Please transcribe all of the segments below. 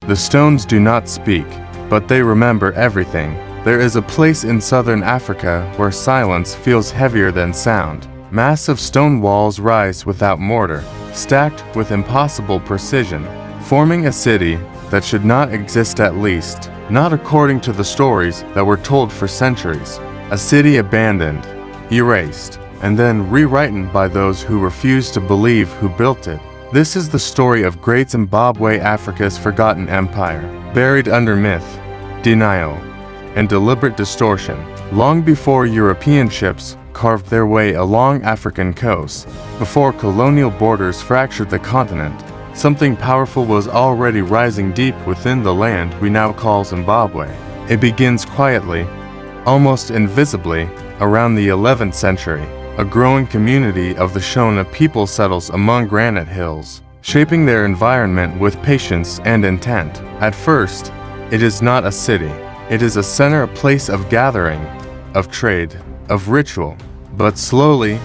The stones do not speak, but they remember everything. There is a place in southern Africa where silence feels heavier than sound. Massive stone walls rise without mortar, stacked with impossible precision, forming a city that should not exist, at least not according to the stories that were told for centuries. A city abandoned, erased, and then rewritten by those who refused to believe who built it. This is the story of Great Zimbabwe, Africa's forgotten empire, buried under myth, denial, and deliberate distortion. Long before European ships carved their way along African coasts, before colonial borders fractured the continent, something powerful was already rising deep within the land we now call Zimbabwe. It begins quietly, almost invisibly, around the 11th century. A growing community of the Shona people settles among granite hills, shaping their environment with patience and intent. At first, it is not a city. It is a center, a place of gathering, of trade, of ritual. But slowly,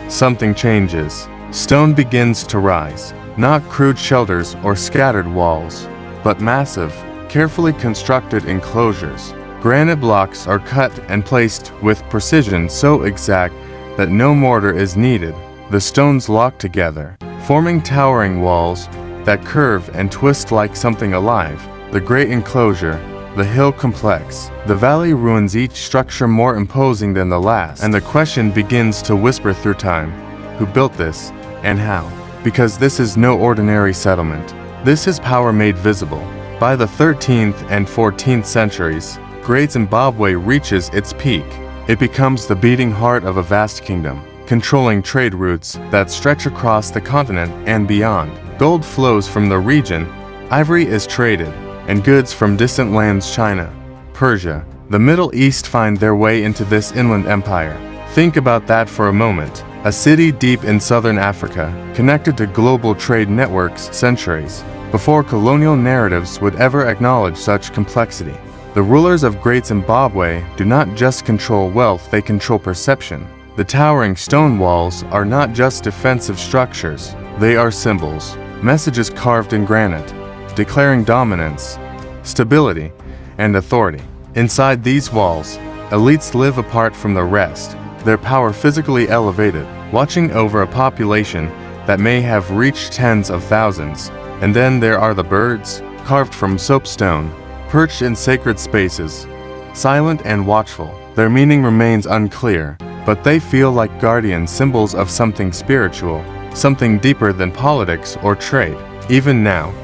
something changes. Stone begins to rise, not crude shelters or scattered walls, but massive, carefully constructed enclosures. Granite blocks are cut and placed with precision so exact that no mortar is needed. The stones lock together, forming towering walls that curve and twist like something alive. The great enclosure, the hill complex, the valley ruins, each structure more imposing than the last, and the question begins to whisper through time: who built this, and how? Because this is no ordinary settlement. This is power made visible. By the 13th and 14th centuries, Great Zimbabwe reaches its peak. It becomes the beating heart of a vast kingdom, controlling trade routes that stretch across the continent and beyond. Gold flows from the region, ivory is traded, and goods from distant lands, China, Persia, the Middle East, find their way into this inland empire. Think about that for a moment. A city deep in southern Africa, connected to global trade networks centuries before colonial narratives would ever acknowledge such complexity. The rulers of Great Zimbabwe do not just control wealth, they control perception. The towering stone walls are not just defensive structures, they are symbols, messages carved in granite, declaring dominance, stability, and authority. Inside these walls, elites live apart from the rest, their power physically elevated, watching over a population that may have reached tens of thousands. And then there are the birds, carved from soapstone, perched in sacred spaces, silent and watchful. Their meaning remains unclear, but they feel like guardian symbols of something spiritual, something deeper than politics or trade. Even now,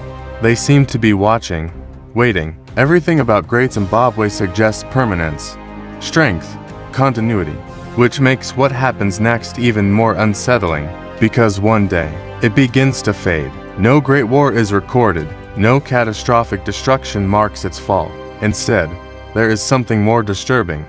they seem to be watching, waiting. Everything about Great Zimbabwe suggests permanence, strength, continuity, which makes what happens next even more unsettling, because one day, it begins to fade. No great war is recorded, no catastrophic destruction marks its fall. Instead, there is something more disturbing.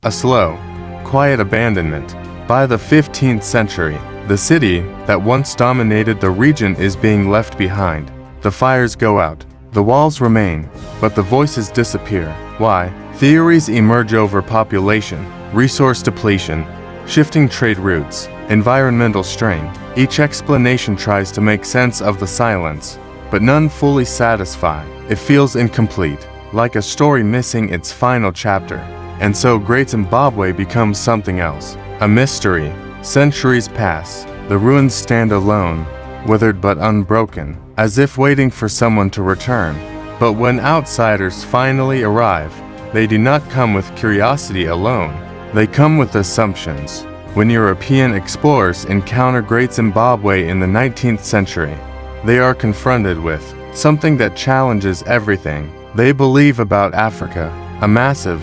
A slow, quiet abandonment. By the 15th century, the city that once dominated the region is being left behind. The fires go out, the walls remain, but the voices disappear. Why? Theories emerge: overpopulation, resource depletion, shifting trade routes, environmental strain. Each explanation tries to make sense of the silence, but none fully satisfy. It feels incomplete, like a story missing its final chapter. And so Great Zimbabwe becomes something else, a mystery. Centuries pass, the ruins stand alone, withered but unbroken, as if waiting for someone to return. But when outsiders finally arrive, they do not come with curiosity alone, they come with assumptions. When European explorers encounter Great Zimbabwe in the 19th century, they are confronted with something that challenges everything they believe about Africa: a massive,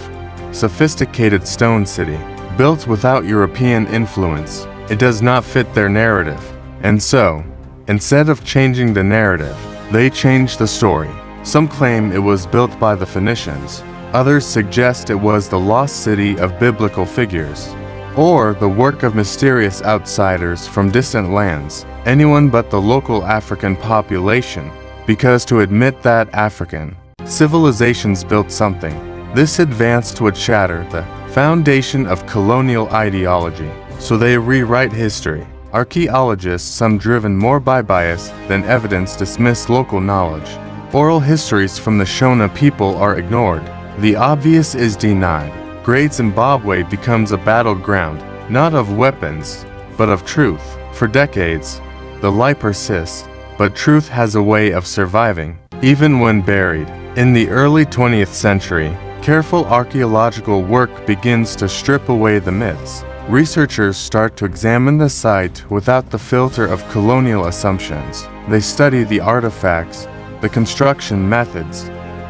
sophisticated stone city, built without European influence. It does not fit their narrative. And so, instead of changing the narrative, they change the story. Some claim it was built by the Phoenicians. Others suggest it was the lost city of biblical figures, or the work of mysterious outsiders from distant lands, anyone but the local African population. Because to admit that African civilizations built something, this advanced would shatter the foundation of colonial ideology. So they rewrite history. Archaeologists, some driven more by bias than evidence, dismiss local knowledge. Oral histories from the Shona people are ignored. The obvious is denied. Great Zimbabwe becomes a battleground, not of weapons, but of truth. For decades, the lie persists, but truth has a way of surviving, even when buried. In the early 20th century, careful archaeological work begins to strip away the myths. Researchers start to examine the site without the filter of colonial assumptions. They study the artifacts, the construction methods,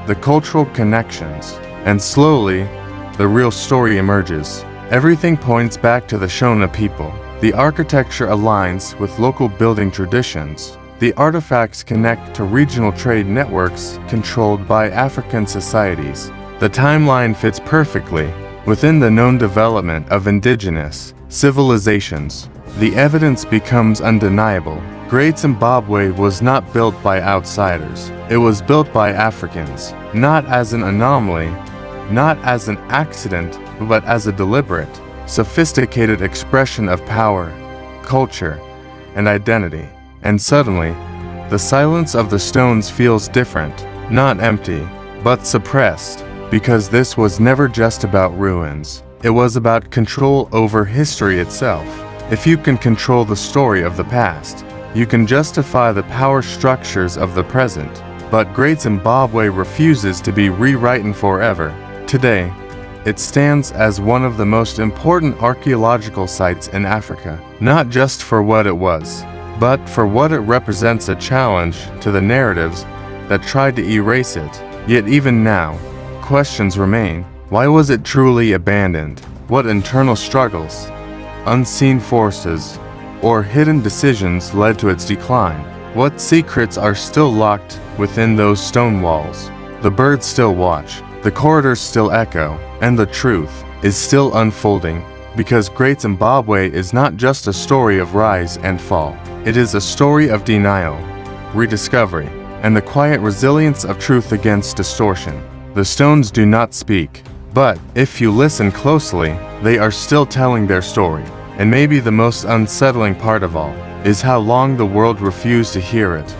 the cultural connections, and slowly, the real story emerges. Everything points back to the Shona people. The architecture aligns with local building traditions. The artifacts connect to regional trade networks controlled by African societies. The timeline fits perfectly within the known development of indigenous civilizations. The evidence becomes undeniable. Great Zimbabwe was not built by outsiders. It was built by Africans, not as an anomaly, not as an accident, but as a deliberate, sophisticated expression of power, culture, and identity. And suddenly, the silence of the stones feels different, not empty, but suppressed, because this was never just about ruins. It was about control over history itself. If you can control the story of the past, you can justify the power structures of the present. But Great Zimbabwe refuses to be rewritten forever. Today, it stands as one of the most important archaeological sites in Africa, not just for what it was, but for what it represents, a challenge to the narratives that tried to erase it. Yet even now, questions remain. Why was it truly abandoned? What internal struggles, unseen forces, or hidden decisions led to its decline? What secrets are still locked within those stone walls? The birds still watch, the corridors still echo, and the truth is still unfolding, because Great Zimbabwe is not just a story of rise and fall. It is a story of denial, rediscovery, and the quiet resilience of truth against distortion. The stones do not speak, but if you listen closely, they are still telling their story. And maybe the most unsettling part of all is how long the world refused to hear it.